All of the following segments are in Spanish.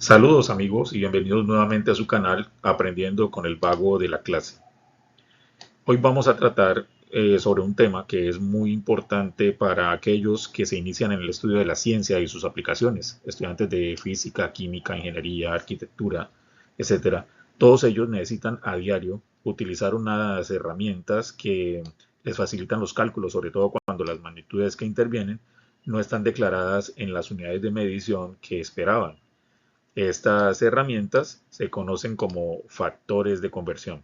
Saludos amigos y bienvenidos nuevamente a su canal Aprendiendo con el Vago de la Clase. Hoy vamos a tratar sobre un tema que es muy importante para aquellos que se inician en el estudio de la ciencia y sus aplicaciones, estudiantes de física, química, ingeniería, arquitectura, etcétera. Todos ellos necesitan a diario utilizar unas herramientas que les facilitan los cálculos, sobre todo cuando las magnitudes que intervienen no están declaradas en las unidades de medición que esperaban. Estas herramientas se conocen como factores de conversión.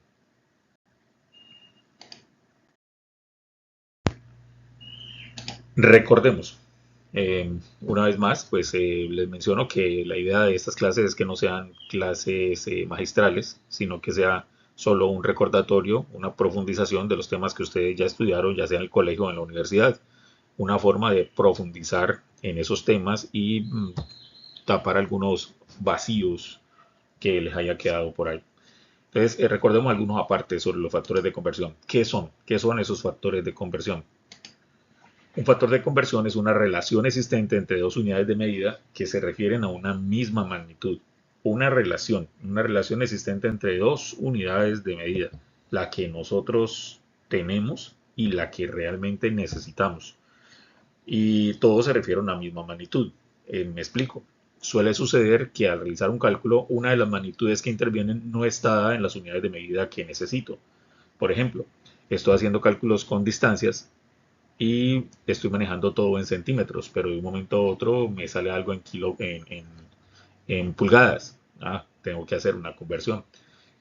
Recordemos, una vez más, pues les menciono que la idea de estas clases es que no sean clases magistrales, sino que sea solo un recordatorio, una profundización de los temas que ustedes ya estudiaron, ya sea en el colegio o en la universidad. Una forma de profundizar en esos temas y tapar algunos vacíos que les haya quedado por ahí. Entonces, recordemos algunos apartes sobre los factores de conversión. ¿Qué son? ¿Qué son esos factores de conversión? Un factor de conversión es una relación existente entre dos unidades de medida que se refieren a una misma magnitud. Una relación existente entre dos unidades de medida, la que nosotros tenemos y la que realmente necesitamos. Y todo se refiere a una misma magnitud. Me explico. Suele suceder que al realizar un cálculo, una de las magnitudes que intervienen no está dada en las unidades de medida que necesito. Por ejemplo, estoy haciendo cálculos con distancias y estoy manejando todo en centímetros, pero de un momento a otro me sale algo en pulgadas. Tengo que hacer una conversión.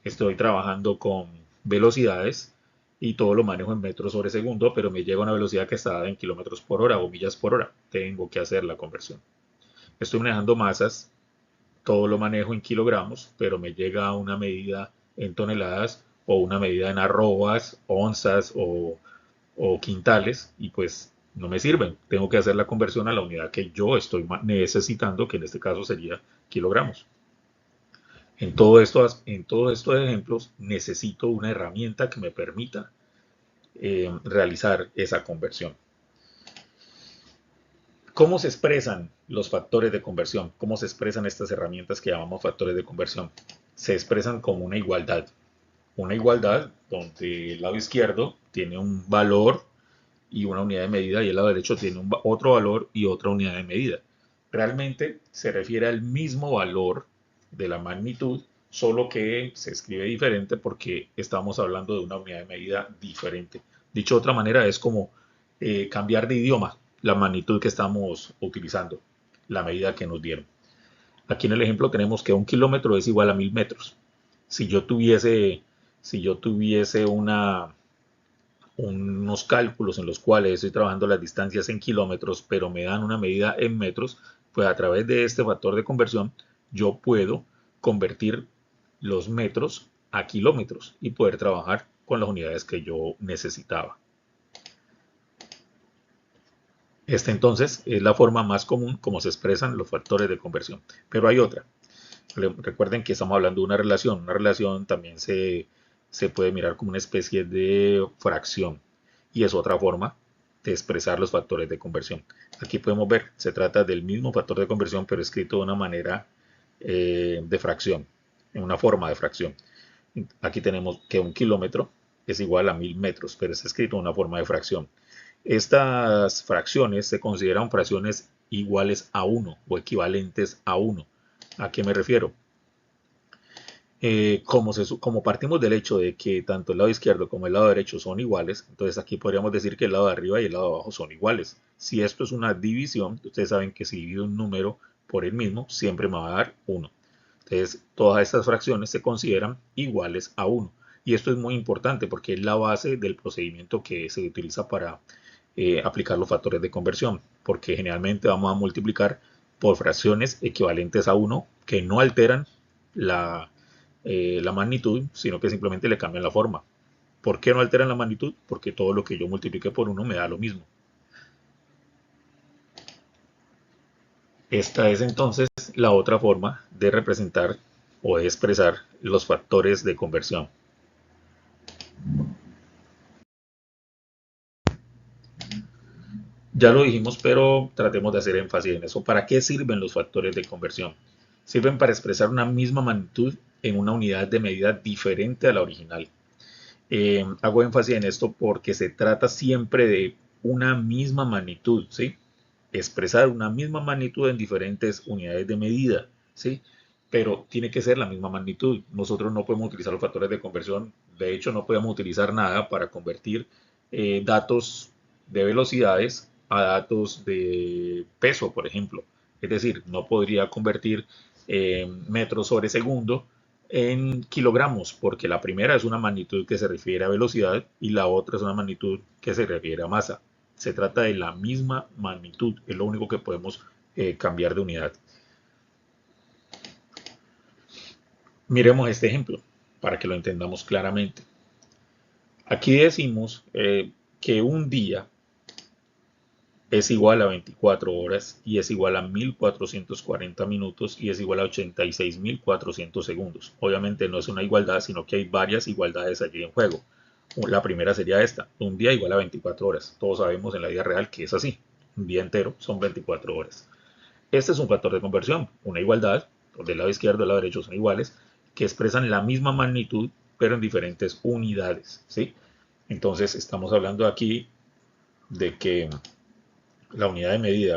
Estoy trabajando con velocidades y todo lo manejo en metros sobre segundo, pero me llega a una velocidad que está dada en kilómetros por hora o millas por hora. Tengo que hacer la conversión. Estoy manejando masas, todo lo manejo en kilogramos, pero me llega a una medida en toneladas o una medida en arrobas, onzas o quintales y pues no me sirven. Tengo que hacer la conversión a la unidad que yo estoy necesitando, que en este caso sería kilogramos. En todos estos ejemplos necesito una herramienta que me permita realizar esa conversión. ¿Cómo se expresan los factores de conversión? ¿Cómo se expresan estas herramientas que llamamos factores de conversión? Se expresan como una igualdad donde el lado izquierdo tiene un valor y una unidad de medida y el lado derecho tiene otro valor y otra unidad de medida. Realmente se refiere al mismo valor de la magnitud, solo que se escribe diferente porque estamos hablando de una unidad de medida diferente. Dicho de otra manera, es como cambiar de idioma la magnitud que estamos utilizando, la medida que nos dieron. Aquí en el ejemplo tenemos que un kilómetro es igual a 1000 metros. Si yo tuviese, si yo tuviese unos cálculos en los cuales estoy trabajando las distancias en kilómetros, pero me dan una medida en metros, pues a través de este factor de conversión yo puedo convertir los metros a kilómetros y poder trabajar con las unidades que yo necesitaba. Esta entonces es la forma más común como se expresan los factores de conversión. Pero hay otra. Recuerden que estamos hablando de una relación. Una relación también se puede mirar como una especie de fracción y es otra forma de expresar los factores de conversión. Aquí podemos ver, se trata del mismo factor de conversión pero escrito de una manera de fracción, en una forma de fracción. Aquí tenemos que un kilómetro es igual a 1000 metros, pero está escrito en una forma de fracción. Estas fracciones se consideran fracciones iguales a 1 o equivalentes a 1. ¿A qué me refiero? Como partimos del hecho de que tanto el lado izquierdo como el lado derecho son iguales, entonces aquí podríamos decir que el lado de arriba y el lado de abajo son iguales. Si esto es una división, ustedes saben que si divido un número por el mismo, siempre me va a dar 1. Entonces, todas estas fracciones se consideran iguales a 1. Y esto es muy importante porque es la base del procedimiento que se utiliza para aplicar los factores de conversión, porque generalmente vamos a multiplicar por fracciones equivalentes a 1 que no alteran la, la magnitud, sino que simplemente le cambian la forma. ¿Por qué no alteran la magnitud? Porque todo lo que yo multiplique por 1 me da lo mismo. Esta es entonces la otra forma de representar o de expresar los factores de conversión. Ya lo dijimos, pero tratemos de hacer énfasis en eso. ¿Para qué sirven los factores de conversión? Sirven para expresar una misma magnitud en una unidad de medida diferente a la original. Hago énfasis en esto porque se trata siempre de una misma magnitud, ¿sí? Expresar una misma magnitud en diferentes unidades de medida, ¿sí? Pero tiene que ser la misma magnitud. Nosotros no podemos utilizar los factores de conversión, de hecho no podemos utilizar nada para convertir datos de velocidades a datos de peso, por ejemplo. Es decir, no podría convertir metros sobre segundo en kilogramos, porque la primera es una magnitud que se refiere a velocidad y la otra es una magnitud que se refiere a masa. Se trata de la misma magnitud, es lo único que podemos cambiar de unidad. Miremos este ejemplo para que lo entendamos claramente. Aquí decimos que un día es igual a 24 horas y es igual a 1440 minutos y es igual a 86.400 segundos. Obviamente no es una igualdad, sino que hay varias igualdades allí en juego. La primera sería esta, un día igual a 24 horas. Todos sabemos en la vida real que es así. Un día entero son 24 horas. Este es un factor de conversión, una igualdad, del lado izquierdo y del lado derecho son iguales, que expresan la misma magnitud, pero en diferentes unidades, ¿sí? Entonces estamos hablando aquí de que la unidad de medida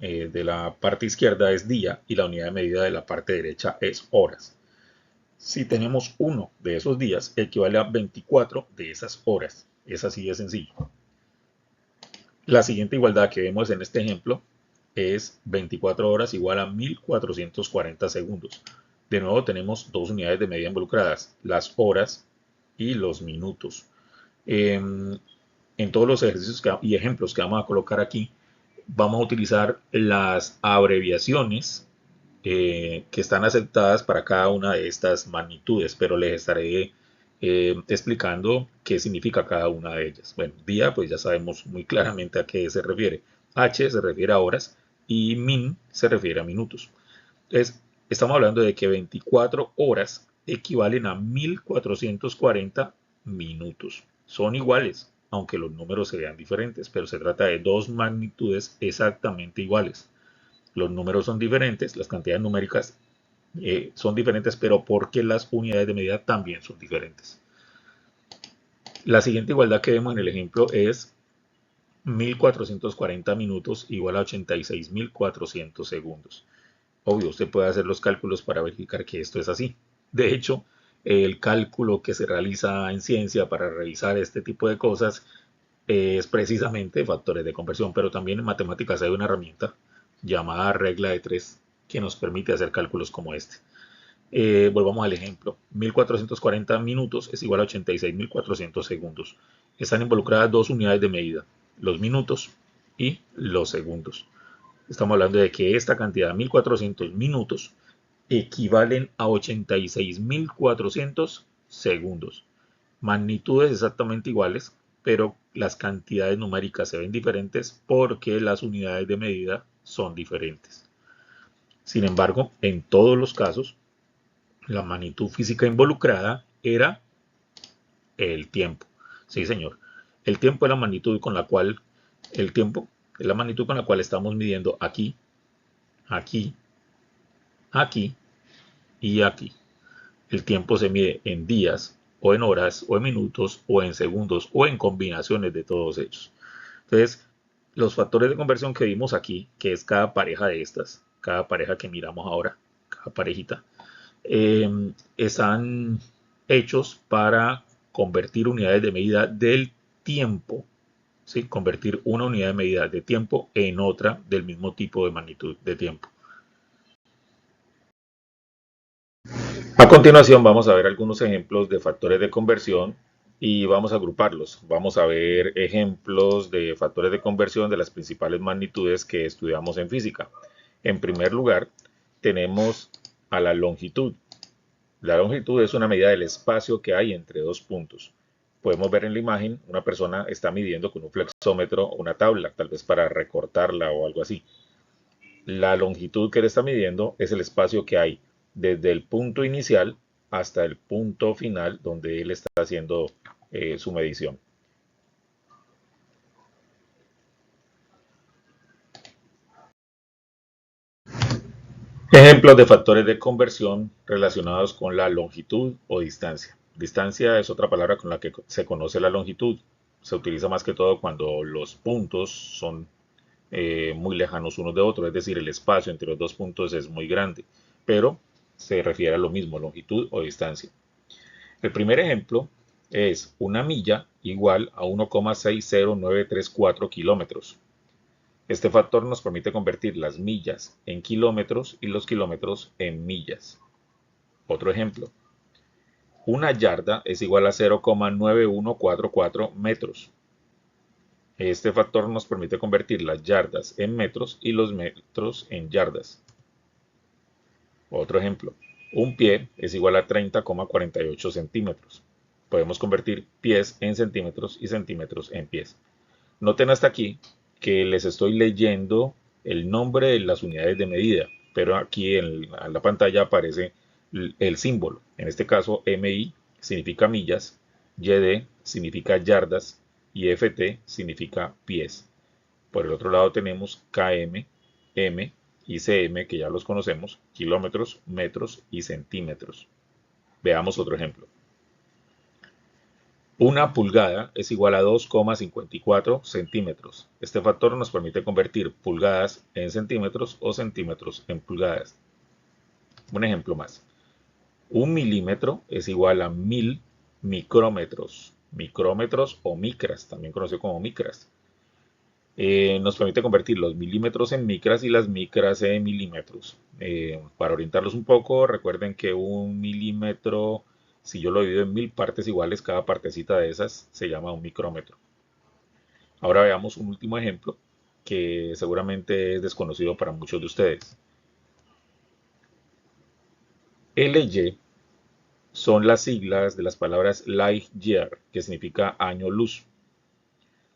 de la parte izquierda es día y la unidad de medida de la parte derecha es horas. Si tenemos uno de esos días, equivale a 24 de esas horas. Es así de sencillo. La siguiente igualdad que vemos en este ejemplo es 24 horas igual a 1440 segundos. De nuevo tenemos dos unidades de medida involucradas, las horas y los minutos. En todos los ejercicios y ejemplos que vamos a colocar aquí, vamos a utilizar las abreviaciones que están aceptadas para cada una de estas magnitudes, pero les estaré explicando qué significa cada una de ellas. Bueno, día, pues ya sabemos muy claramente a qué se refiere. H se refiere a horas y min se refiere a minutos. Entonces, estamos hablando de que 24 horas equivalen a 1440 minutos. Son iguales, aunque los números se vean diferentes, pero se trata de dos magnitudes exactamente iguales. Los números son diferentes, las cantidades numéricas son diferentes, pero porque las unidades de medida también son diferentes. La siguiente igualdad que vemos en el ejemplo es 1440 minutos igual a 86.400 segundos. Obvio, usted puede hacer los cálculos para verificar que esto es así. De hecho, el cálculo que se realiza en ciencia para realizar este tipo de cosas es precisamente factores de conversión, pero también en matemáticas hay una herramienta llamada regla de tres que nos permite hacer cálculos como este. Volvamos al ejemplo. 1440 minutos es igual a 86.400 segundos. Están involucradas dos unidades de medida, los minutos y los segundos. Estamos hablando de que esta cantidad, 1400 minutos, equivalen a 86.400 segundos. Magnitudes exactamente iguales, pero las cantidades numéricas se ven diferentes porque las unidades de medida son diferentes. Sin embargo, en todos los casos, la magnitud física involucrada era el tiempo. Sí, señor. El tiempo es la magnitud con la cual el tiempo es la magnitud con la cual estamos midiendo aquí, aquí, aquí y aquí. El tiempo se mide en días o en horas o en minutos o en segundos o en combinaciones de todos ellos. Entonces, los factores de conversión que vimos aquí, que es cada pareja de estas, cada pareja que miramos ahora, cada parejita, están hechos para convertir unidades de medida del tiempo, ¿sí? Convertir una unidad de medida de tiempo en otra del mismo tipo de magnitud de tiempo. A continuación vamos a ver algunos ejemplos de factores de conversión y vamos a agruparlos. Vamos a ver ejemplos de factores de conversión de las principales magnitudes que estudiamos en física. En primer lugar, tenemos a la longitud. La longitud es una medida del espacio que hay entre dos puntos. Podemos ver en la imagen, una persona está midiendo con un flexómetro una tabla, tal vez para recortarla o algo así. La longitud que él está midiendo es el espacio que hay desde el punto inicial hasta el punto final donde él está haciendo su medición. Ejemplos de factores de conversión relacionados con la longitud o distancia. Distancia es otra palabra con la que se conoce la longitud. Se utiliza más que todo cuando los puntos son muy lejanos unos de otros, es decir, el espacio entre los dos puntos es muy grande, pero se refiere a lo mismo, longitud o distancia. El primer ejemplo es una milla igual a 1,60934 kilómetros. Este factor nos permite convertir las millas en kilómetros y los kilómetros en millas. Otro ejemplo, una yarda es igual a 0,9144 metros. Este factor nos permite convertir las yardas en metros y los metros en yardas. Otro ejemplo, un pie es igual a 30,48 centímetros. Podemos convertir pies en centímetros y centímetros en pies. Noten hasta aquí que les estoy leyendo el nombre de las unidades de medida, pero aquí en la pantalla aparece el símbolo. En este caso, MI significa millas, YD significa yardas y FT significa pies. Por el otro lado tenemos KM, M y CM, que ya los conocemos, kilómetros, metros y centímetros. Veamos otro ejemplo. Una pulgada es igual a 2,54 centímetros. Este factor nos permite convertir pulgadas en centímetros o centímetros en pulgadas. Un ejemplo más. Un milímetro es igual a 1000 micrómetros. Micrómetros o micras, también conocido como micras. Nos permite convertir los milímetros en micras y las micras en milímetros. Para orientarlos un poco, recuerden que un milímetro, si yo lo divido en 1000 partes iguales, cada partecita de esas se llama un micrómetro. Ahora veamos un último ejemplo que seguramente es desconocido para muchos de ustedes. LY son las siglas de las palabras light year, que significa año luz.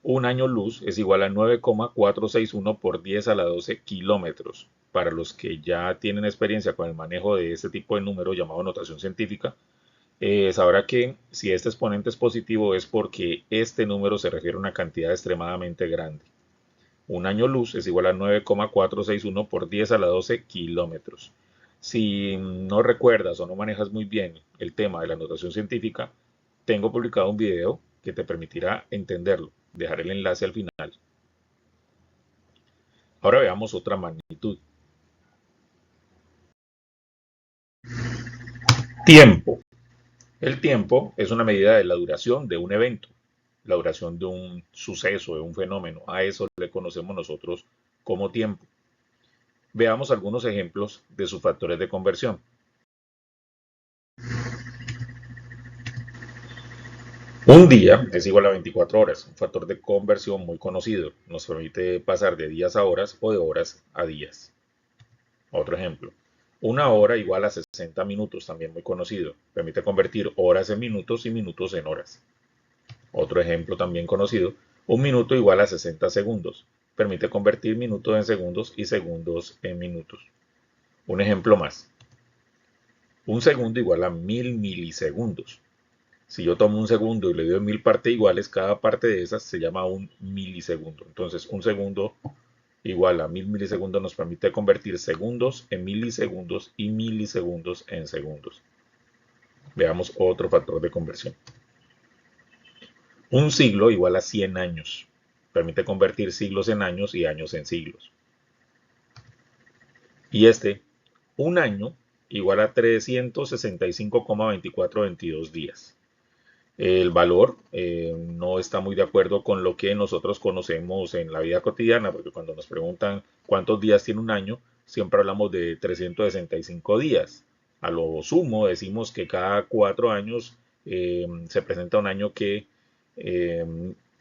Un año luz es igual a 9,461 por 10 a la 12 kilómetros. Para los que ya tienen experiencia con el manejo de este tipo de número llamado notación científica, sabrá que si este exponente es positivo es porque este número se refiere a una cantidad extremadamente grande. Un año luz es igual a 9,461 por 10 a la 12 kilómetros. Si no recuerdas o no manejas muy bien el tema de la notación científica, tengo publicado un video que te permitirá entenderlo. Dejaré el enlace al final. Ahora veamos otra magnitud. Tiempo. El tiempo es una medida de la duración de un evento, la duración de un suceso, de un fenómeno. A eso le conocemos nosotros como tiempo. Veamos algunos ejemplos de sus factores de conversión. Un día es igual a 24 horas, un factor de conversión muy conocido. Nos permite pasar de días a horas o de horas a días. Otro ejemplo. Una hora igual a 60 minutos, también muy conocido. Permite convertir horas en minutos y minutos en horas. Otro ejemplo también conocido. Un minuto igual a 60 segundos. Permite convertir minutos en segundos y segundos en minutos. Un ejemplo más. Un segundo igual a 1000 milisegundos. Si yo tomo un segundo y le doy 1000 partes iguales, cada parte de esas se llama un milisegundo. Entonces, un segundo igual a 1000 milisegundos nos permite convertir segundos en milisegundos y milisegundos en segundos. Veamos otro factor de conversión. Un siglo igual a 100 años. Permite convertir siglos en años y años en siglos. Y un año igual a 365,2422 días. El valor no está muy de acuerdo con lo que nosotros conocemos en la vida cotidiana, porque cuando nos preguntan cuántos días tiene un año, siempre hablamos de 365 días. A lo sumo decimos que cada 4 años se presenta un año que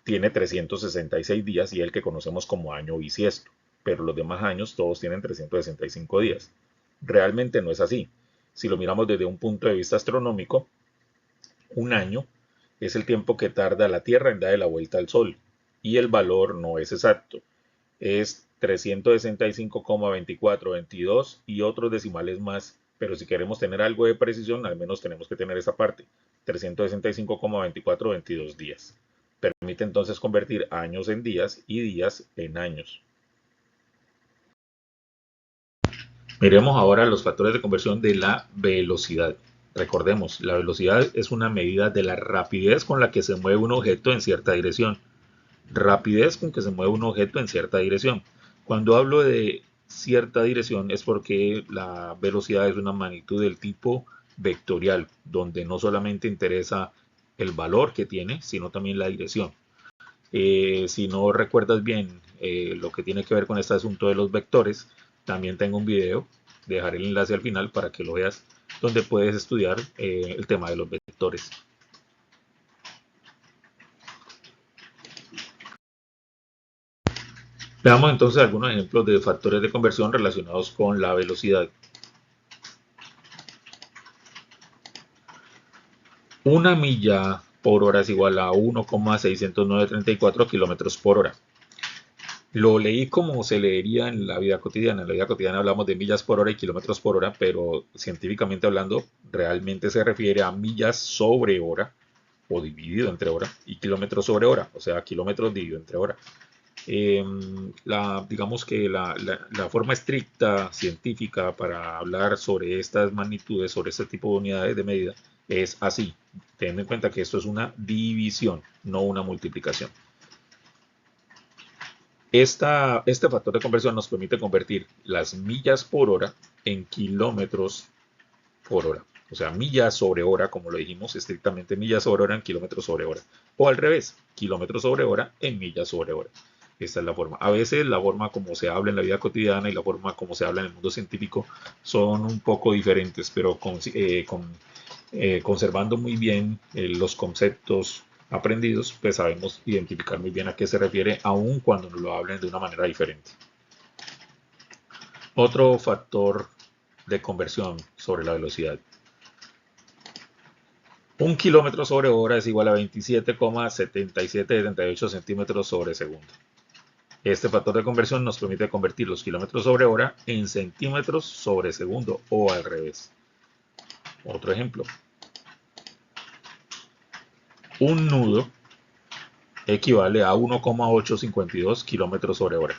tiene 366 días y el que conocemos como año bisiesto, pero los demás años todos tienen 365 días. Realmente no es así. Si lo miramos desde un punto de vista astronómico, un año es el tiempo que tarda la Tierra en darle la vuelta al Sol y el valor no es exacto. Es 365,2422 y otros decimales más, pero si queremos tener algo de precisión, al menos tenemos que tener esa parte, 365,2422 días. Permite entonces convertir años en días y días en años. Miremos ahora los factores de conversión de la velocidad. Recordemos, la velocidad es una medida de la rapidez con la que se mueve un objeto en cierta dirección. Rapidez con que se mueve un objeto en cierta dirección. Cuando hablo de cierta dirección es porque la velocidad es una magnitud del tipo vectorial, donde no solamente interesa el valor que tiene, sino también la dirección. Si no recuerdas bien lo que tiene que ver con este asunto de los vectores, también tengo un video, dejaré el enlace al final para que lo veas, donde puedes estudiar el tema de los vectores. Veamos entonces algunos ejemplos de factores de conversión relacionados con la velocidad. Una milla por hora es igual a 1,60934 kilómetros por hora. Lo leí como se leería en la vida cotidiana. En la vida cotidiana hablamos de millas por hora y kilómetros por hora, pero científicamente hablando, realmente se refiere a millas sobre hora o dividido entre hora y kilómetros sobre hora, o sea, kilómetros dividido entre hora. Digamos que la forma estricta científica para hablar sobre estas magnitudes, sobre este tipo de unidades de medida, es así. Ten en cuenta que esto es una división, no una multiplicación. Este factor de conversión nos permite convertir las millas por hora en kilómetros por hora. O sea, millas sobre hora, como lo dijimos, estrictamente millas sobre hora en kilómetros sobre hora. O al revés, kilómetros sobre hora en millas sobre hora. Esta es la forma. A veces la forma como se habla en la vida cotidiana y la forma como se habla en el mundo científico son un poco diferentes, pero conservando muy bien los conceptos aprendidos, pues sabemos identificar muy bien a qué se refiere, aun cuando nos lo hablen de una manera diferente. Otro factor de conversión sobre la velocidad. Un kilómetro sobre hora es igual a 27,7778 centímetros sobre segundo. Este factor de conversión nos permite convertir los kilómetros sobre hora en centímetros sobre segundo o al revés. Otro ejemplo. Un nudo equivale a 1,852 kilómetros sobre hora.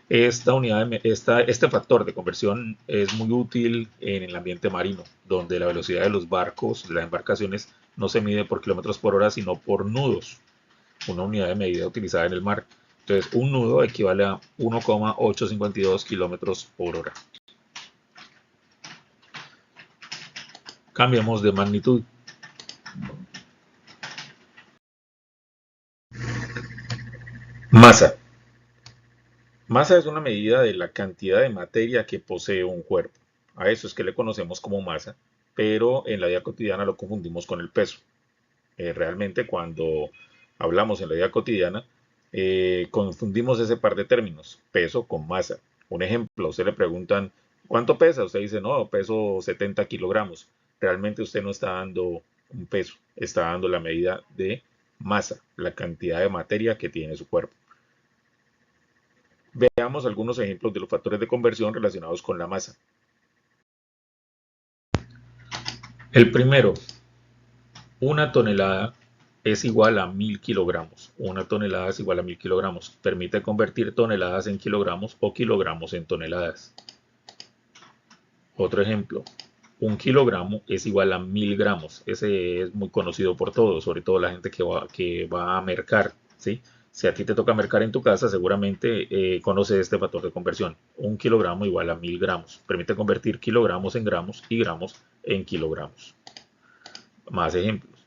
Este factor de conversión es muy útil en el ambiente marino, donde la velocidad de los barcos, de las embarcaciones, no se mide por kilómetros por hora, sino por nudos, una unidad de medida utilizada en el mar. Entonces, un nudo equivale a 1,852 kilómetros por hora. Cambiamos de magnitud. Masa. Masa es una medida de la cantidad de materia que posee un cuerpo. A eso es que le conocemos como masa, pero en la vida cotidiana lo confundimos con el peso. Realmente cuando hablamos en la vida cotidiana, confundimos ese par de términos, peso con masa. Un ejemplo, usted le preguntan, ¿cuánto pesa? Usted dice, no, peso 70 kilogramos. Realmente usted no está dando un peso, está dando la medida de masa, la cantidad de materia que tiene su cuerpo. Veamos algunos ejemplos de los factores de conversión relacionados con la masa. El primero, una tonelada es igual a 1000 kilogramos. Una tonelada es igual a 1000 kilogramos. Permite convertir toneladas en kilogramos o kilogramos en toneladas. Otro ejemplo, un kilogramo es igual a 1000 gramos. Ese es muy conocido por todos, sobre todo la gente que va a mercar, ¿sí? Si a ti te toca mercar en tu casa, seguramente conoces este factor de conversión. Un kilogramo igual a 1000 gramos. Permite convertir kilogramos en gramos y gramos en kilogramos. Más ejemplos.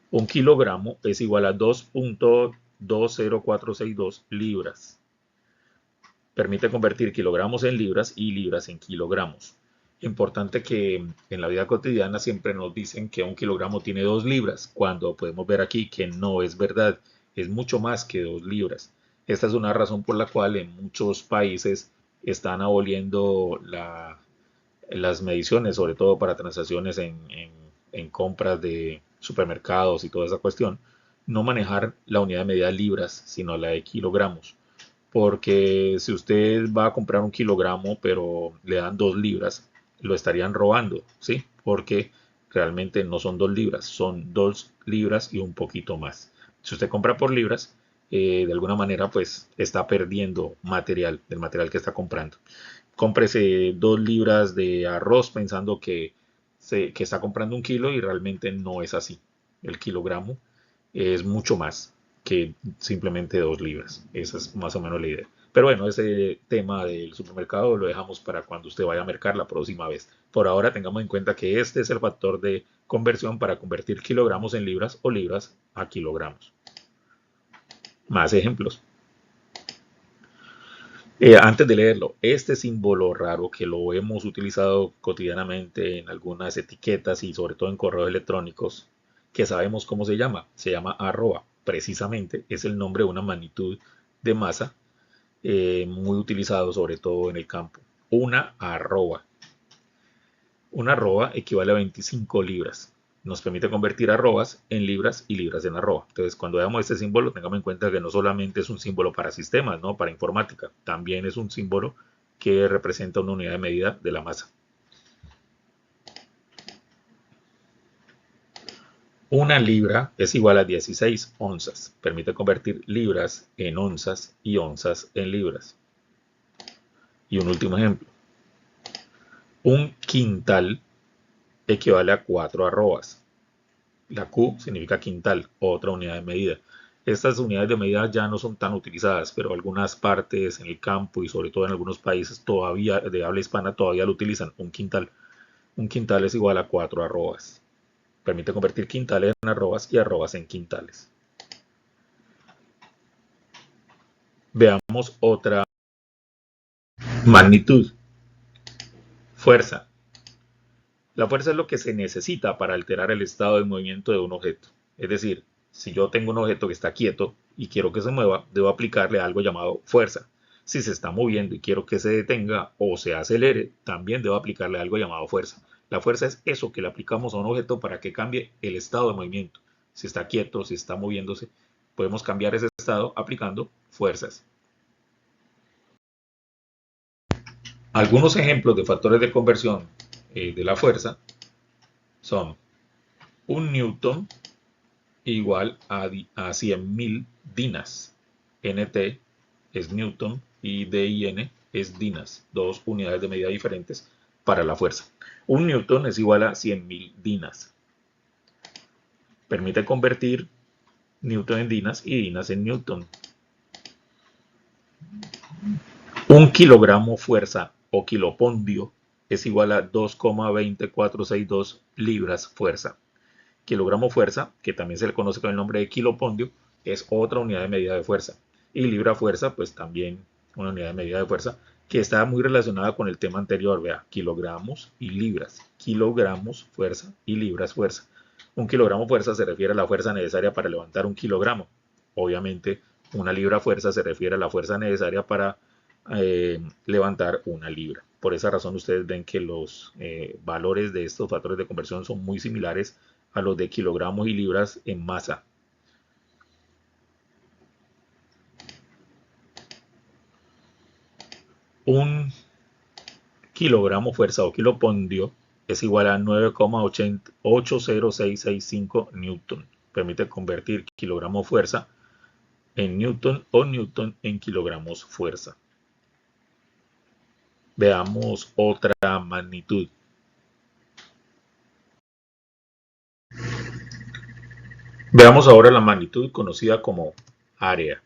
Un kilogramo es igual a 2.20462 libras. Permite convertir kilogramos en libras y libras en kilogramos. Importante que en la vida cotidiana siempre nos dicen que un kilogramo tiene 2 libras, cuando podemos ver aquí que no es verdad, es mucho más que 2 libras. Esta es una razón por la cual en muchos países están aboliendo las mediciones, sobre todo para transacciones en compras de supermercados y toda esa cuestión, no manejar la unidad de medida libras, sino la de kilogramos. Porque si usted va a comprar un kilogramo, pero le dan 2 libras, lo estarían robando, ¿sí? Porque realmente no son 2 libras, son 2 libras y un poquito más. Si usted compra por libras, de alguna manera, pues está perdiendo material, del material que está comprando. cómprese 2 libras de arroz pensando que está comprando 1 kilo y realmente no es así. El kilogramo es mucho más que simplemente 2 libras. Esa es más o menos la idea. Pero bueno, ese tema del supermercado lo dejamos para cuando usted vaya a mercar la próxima vez. Por ahora tengamos en cuenta que este es el factor de conversión para convertir kilogramos en libras o libras a kilogramos. Más ejemplos. Antes de leerlo, este símbolo raro que lo hemos utilizado cotidianamente en algunas etiquetas y sobre todo en correos electrónicos, que sabemos cómo se llama arroba. Precisamente es el nombre de una magnitud de masa muy utilizado sobre todo en el campo. Una arroba. Una arroba equivale a 25 libras. Nos permite convertir arrobas en libras y libras en arroba. Entonces, cuando veamos este símbolo, tengamos en cuenta que no solamente es un símbolo para sistemas, ¿no? Para informática, también es un símbolo que representa una unidad de medida de la masa. Una libra es igual a 16 onzas. Permite convertir libras en onzas y onzas en libras. Y un último ejemplo. Un quintal equivale a 4 arrobas. La Q significa quintal, otra unidad de medida. Estas unidades de medida ya no son tan utilizadas, pero algunas partes en el campo y sobre todo en algunos países todavía de habla hispana todavía lo utilizan, un quintal. Un quintal es igual a 4 arrobas. Permite convertir quintales en arrobas y arrobas en quintales. Veamos otra magnitud. Fuerza. La fuerza es lo que se necesita para alterar el estado de movimiento de un objeto. Es decir, si yo tengo un objeto que está quieto y quiero que se mueva, debo aplicarle algo llamado fuerza. Si se está moviendo y quiero que se detenga o se acelere, también debo aplicarle algo llamado fuerza. La fuerza es eso que le aplicamos a un objeto para que cambie el estado de movimiento. Si está quieto, si está moviéndose, podemos cambiar ese estado aplicando fuerzas. Algunos ejemplos de factores de conversión de la fuerza son un newton igual a 100.000 dinas. NT es newton y DIN es dinas, dos unidades de medida diferentes para la fuerza. Un newton es igual a 100.000 dinas. Permite convertir newton en dinas y dinas en newton. Un kilogramo fuerza o kilopondio es igual a 2,20462 libras fuerza. Kilogramo fuerza, que también se le conoce con el nombre de kilopondio, es otra unidad de medida de fuerza. Y libra fuerza, pues también una unidad de medida de fuerza que está muy relacionada con el tema anterior. Vea, kilogramos y libras. Kilogramos fuerza y libras fuerza. Un kilogramo fuerza se refiere a la fuerza necesaria para levantar 1 kilogramo. Obviamente, una libra fuerza se refiere a la fuerza necesaria para levantar 1 libra. Por esa razón ustedes ven que los valores de estos factores de conversión son muy similares a los de kilogramos y libras en masa. Un kilogramo fuerza o kilopondio es igual a 9,80665 newton. Permite convertir kilogramo fuerza en newton o newton en kilogramos fuerza. Veamos otra magnitud. Veamos ahora la magnitud conocida como área.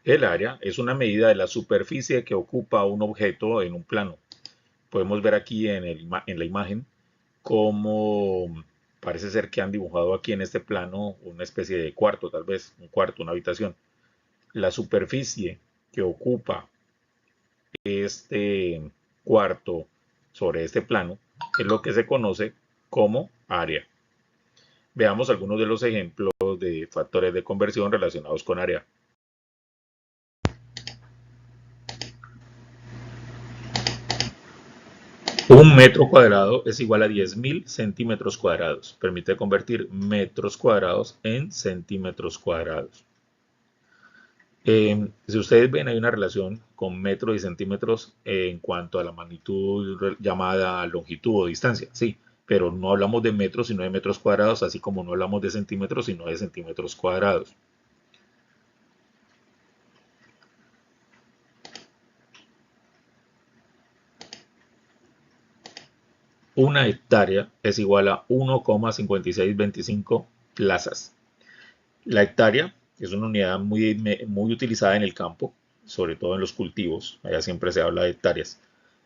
El área es una medida de la superficie que ocupa un objeto en un plano. Podemos ver aquí en la imagen cómo parece ser que han dibujado aquí en este plano una especie de cuarto, tal vez un cuarto, una habitación. La superficie que ocupa este cuarto sobre este plano es lo que se conoce como área. Veamos algunos de los ejemplos de factores de conversión relacionados con área. Un metro cuadrado es igual a 10.000 centímetros cuadrados. Permite convertir metros cuadrados en centímetros cuadrados. Si ustedes ven, hay una relación con metros y centímetros en cuanto a la magnitud llamada longitud o distancia, sí, pero no hablamos de metros sino de metros cuadrados, así como no hablamos de centímetros sino de centímetros cuadrados. Una hectárea es igual a 1,5625 plazas. La hectárea es una unidad muy utilizada en el campo, sobre todo en los cultivos. Allá siempre se habla de hectáreas.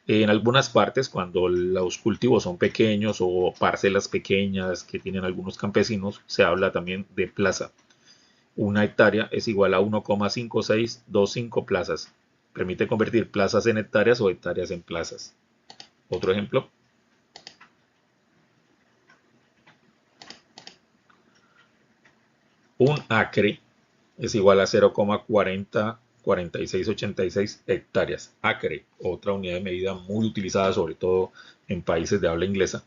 En algunas partes, cuando los cultivos son pequeños o parcelas pequeñas que tienen algunos campesinos, se habla también de plaza. Una hectárea es igual a 1,5625 plazas. Permite convertir plazas en hectáreas o hectáreas en plazas. Otro ejemplo. Un acre es igual a 0,404686 hectáreas. Acre, otra unidad de medida muy utilizada sobre todo en países de habla inglesa.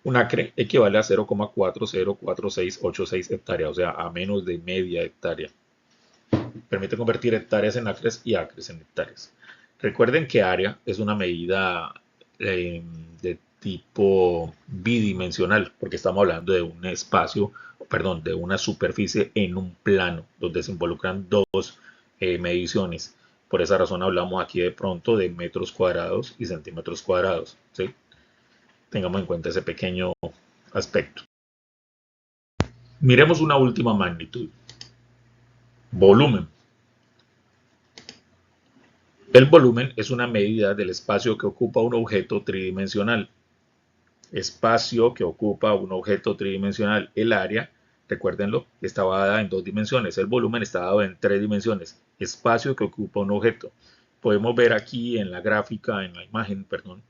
Un acre equivale a 0,404686 hectáreas, o sea, a menos de media hectárea. Permite convertir hectáreas en acres y acres en hectáreas. Recuerden que área es una medida de tipo bidimensional, porque estamos hablando de un espacio, perdón, de una superficie en un plano, donde se involucran dos mediciones. Por esa razón hablamos aquí de pronto de metros cuadrados y centímetros cuadrados, ¿sí? Tengamos en cuenta ese pequeño aspecto. Miremos una última magnitud. Volumen. El volumen es una medida del espacio que ocupa un objeto tridimensional. Espacio que ocupa un objeto tridimensional. El área, recuérdenlo, estaba dada en 2 dimensiones. El volumen está dado en 3 dimensiones. Espacio que ocupa un objeto. Podemos ver aquí en la gráfica, en la imagen, perdón,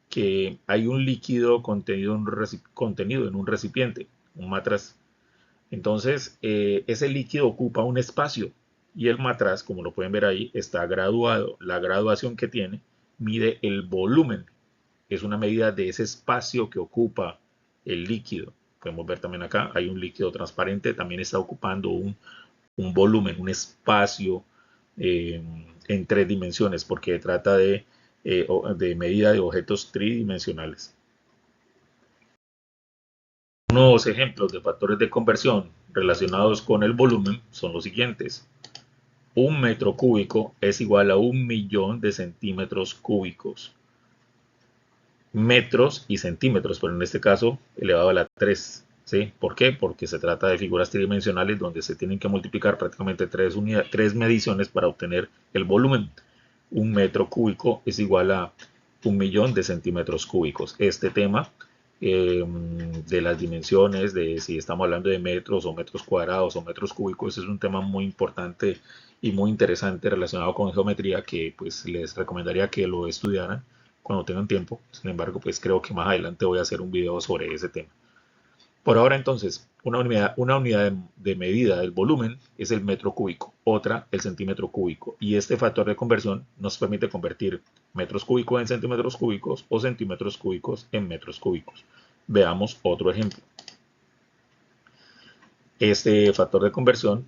que hay un líquido contenido en un recipiente, un matraz. Entonces, ese líquido ocupa un espacio y el matraz, como lo pueden ver ahí, está graduado. La graduación que tiene mide el volumen. Es una medida de ese espacio que ocupa el líquido. Podemos ver también acá, hay un líquido transparente, también está ocupando un volumen, un espacio en 3 dimensiones, porque trata de medida de objetos tridimensionales. Unos ejemplos de factores de conversión relacionados con el volumen son los siguientes. Un metro cúbico es igual a 1.000.000 de centímetros cúbicos. Metros y centímetros, pero en este caso elevado a la 3. ¿Sí? ¿Por qué? Porque se trata de figuras tridimensionales donde se tienen que multiplicar prácticamente 3 mediciones para obtener el volumen. Un metro cúbico es igual a 1.000.000 de centímetros cúbicos. Este tema de las dimensiones, de si estamos hablando de metros o metros cuadrados o metros cúbicos, es un tema muy importante y muy interesante relacionado con geometría que pues les recomendaría que lo estudiaran cuando tengan tiempo. Sin embargo, pues creo que más adelante voy a hacer un video sobre ese tema. Por ahora entonces, una unidad de medida del volumen es el metro cúbico, otra el centímetro cúbico. Y este factor de conversión nos permite convertir metros cúbicos en centímetros cúbicos o centímetros cúbicos en metros cúbicos. Veamos otro ejemplo. Este factor de conversión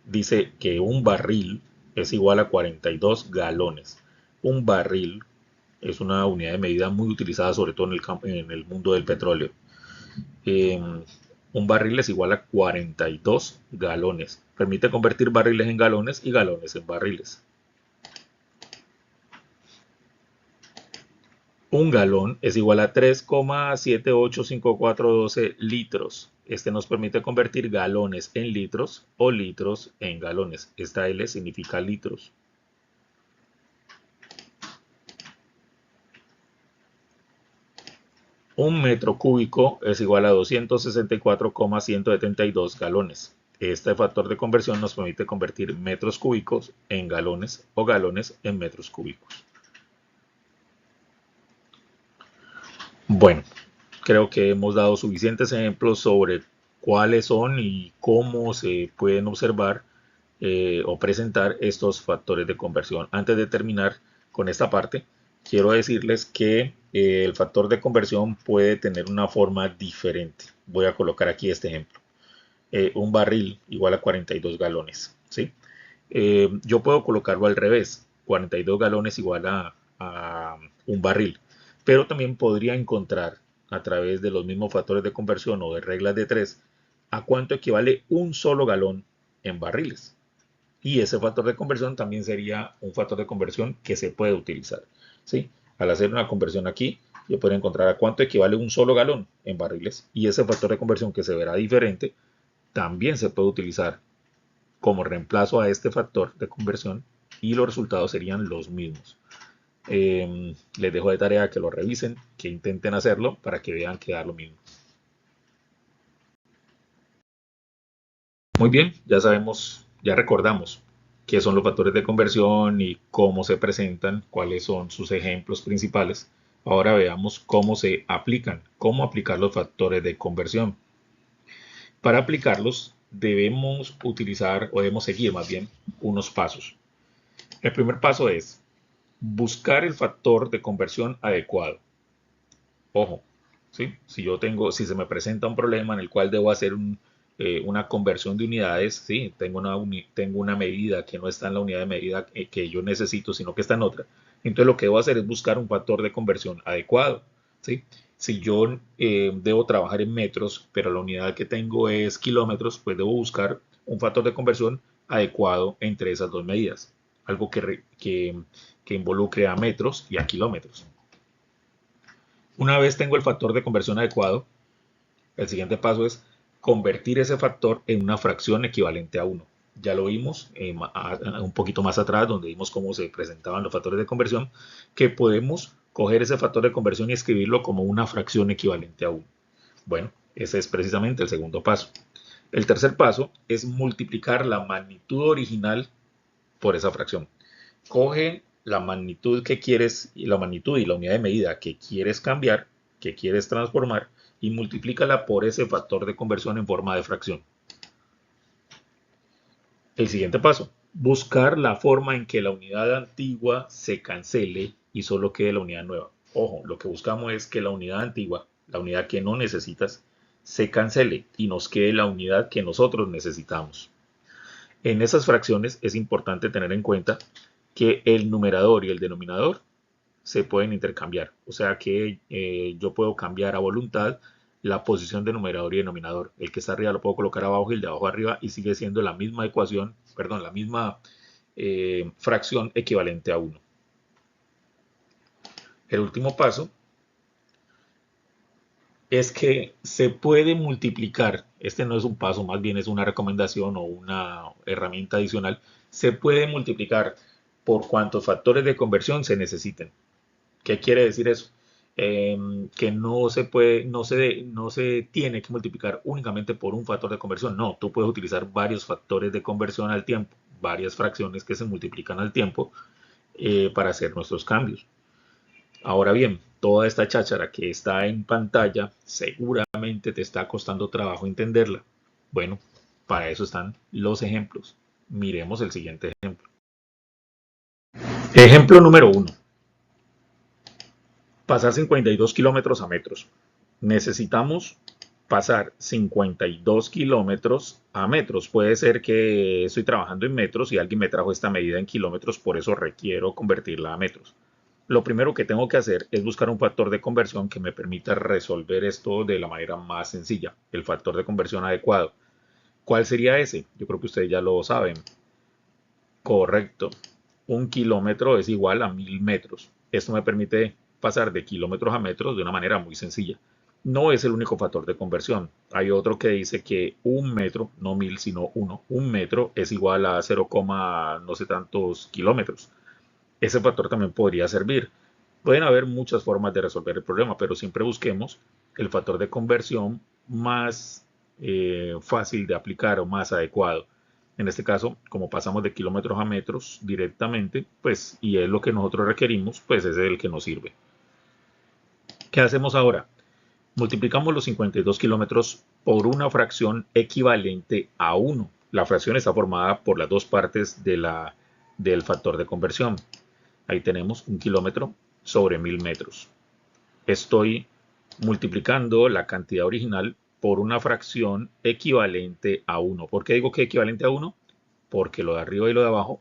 dice que un barril es igual a 42 galones. Un barril es una unidad de medida muy utilizada sobre todo en el mundo del petróleo. Un barril es igual a 42 galones. Permite convertir barriles en galones y galones en barriles. Un galón es igual a 3,785412 litros. Este nos permite convertir galones en litros o litros en galones. Esta L significa litros. Un metro cúbico es igual a 264,172 galones. Este factor de conversión nos permite convertir metros cúbicos en galones o galones en metros cúbicos. Bueno, creo que hemos dado suficientes ejemplos sobre cuáles son y cómo se pueden observar o presentar estos factores de conversión. Antes de terminar con esta parte, quiero decirles que el factor de conversión puede tener una forma diferente. Voy a colocar aquí este ejemplo. Un barril igual a 42 galones. ¿Sí? Yo puedo colocarlo al revés. 42 galones igual a un barril. Pero también podría encontrar a través de los mismos factores de conversión o de reglas de 3 a cuánto equivale un solo galón en barriles. Y ese factor de conversión también sería un factor de conversión que se puede utilizar. ¿Sí? Al hacer una conversión aquí, yo puedo encontrar a cuánto equivale un solo galón en barriles y ese factor de conversión que se verá diferente también se puede utilizar como reemplazo a este factor de conversión y los resultados serían los mismos. Les dejo de tarea que lo revisen, que intenten hacerlo para que vean que da lo mismo. Muy bien, ya sabemos, ya recordamos qué son los factores de conversión y cómo se presentan, cuáles son sus ejemplos principales. Ahora veamos cómo se aplican, cómo aplicar los factores de conversión. Para aplicarlos debemos utilizar o debemos seguir más bien unos pasos. El primer paso es buscar el factor de conversión adecuado. Ojo, ¿sí? Si se me presenta un problema en el cual debo hacer una conversión de unidades, ¿sí? Tengo una medida que no está en la unidad de medida que yo necesito, sino que está en otra. Entonces lo que debo hacer es buscar un factor de conversión adecuado, ¿sí? Si yo debo trabajar en metros, pero la unidad que tengo es kilómetros, pues debo buscar un factor de conversión adecuado entre esas dos medidas. Algo que involucre a metros y a kilómetros. Una vez tengo el factor de conversión adecuado, el siguiente paso es convertir ese factor en una fracción equivalente a 1. Ya lo vimos un poquito más atrás, donde vimos cómo se presentaban los factores de conversión, que podemos coger ese factor de conversión y escribirlo como una fracción equivalente a 1. Bueno, ese es precisamente el segundo paso. El tercer paso es multiplicar la magnitud original por esa fracción. Coge la magnitud que quieres, la magnitud y la unidad de medida que quieres cambiar, que quieres transformar, y multiplícala por ese factor de conversión en forma de fracción. El siguiente paso, buscar la forma en que la unidad antigua se cancele y solo quede la unidad nueva. Ojo, lo que buscamos es que la unidad antigua, la unidad que no necesitas, se cancele y nos quede la unidad que nosotros necesitamos. En esas fracciones es importante tener en cuenta que el numerador y el denominador se pueden intercambiar. O sea que yo puedo cambiar a voluntad la posición de numerador y denominador. El que está arriba lo puedo colocar abajo y el de abajo arriba y sigue siendo la misma ecuación, perdón, la misma fracción equivalente a 1. El último paso es que se puede multiplicar, este no es un paso, más bien es una recomendación o una herramienta adicional, se puede multiplicar por cuantos factores de conversión se necesiten. ¿Qué quiere decir eso? Que no se puede, no se tiene que multiplicar únicamente por un factor de conversión. No, tú puedes utilizar varios factores de conversión al tiempo, varias fracciones que se multiplican al tiempo para hacer nuestros cambios. Ahora bien, toda esta cháchara que está en pantalla seguramente te está costando trabajo entenderla. Bueno, para eso están los ejemplos. Miremos el siguiente ejemplo. Ejemplo número 1. Pasar 52 kilómetros a metros. Necesitamos pasar 52 kilómetros a metros. Puede ser que estoy trabajando en metros y alguien me trajo esta medida en kilómetros, por eso requiero convertirla a metros. Lo primero que tengo que hacer es buscar un factor de conversión que me permita resolver esto de la manera más sencilla, el factor de conversión adecuado. ¿Cuál sería ese? Yo creo que ustedes ya lo saben. Correcto. Un kilómetro es igual a 1000 metros. Esto me permite pasar de kilómetros a metros de una manera muy sencilla. No es el único factor de conversión. Hay otro que dice que un metro, no 1000, sino uno, un metro es igual a 0, no sé tantos kilómetros. Ese factor también podría servir. Pueden haber muchas formas de resolver el problema, pero siempre busquemos el factor de conversión más fácil de aplicar o más adecuado. En este caso, como pasamos de kilómetros a metros directamente, pues, y es lo que nosotros requerimos, pues es el que nos sirve. ¿Qué hacemos ahora? Multiplicamos los 52 kilómetros por una fracción equivalente a 1. La fracción está formada por las dos partes del factor de conversión. Ahí tenemos un kilómetro sobre 1000 metros. Estoy multiplicando la cantidad original por una fracción equivalente a 1. ¿Por qué digo que equivalente a 1? Porque lo de arriba y lo de abajo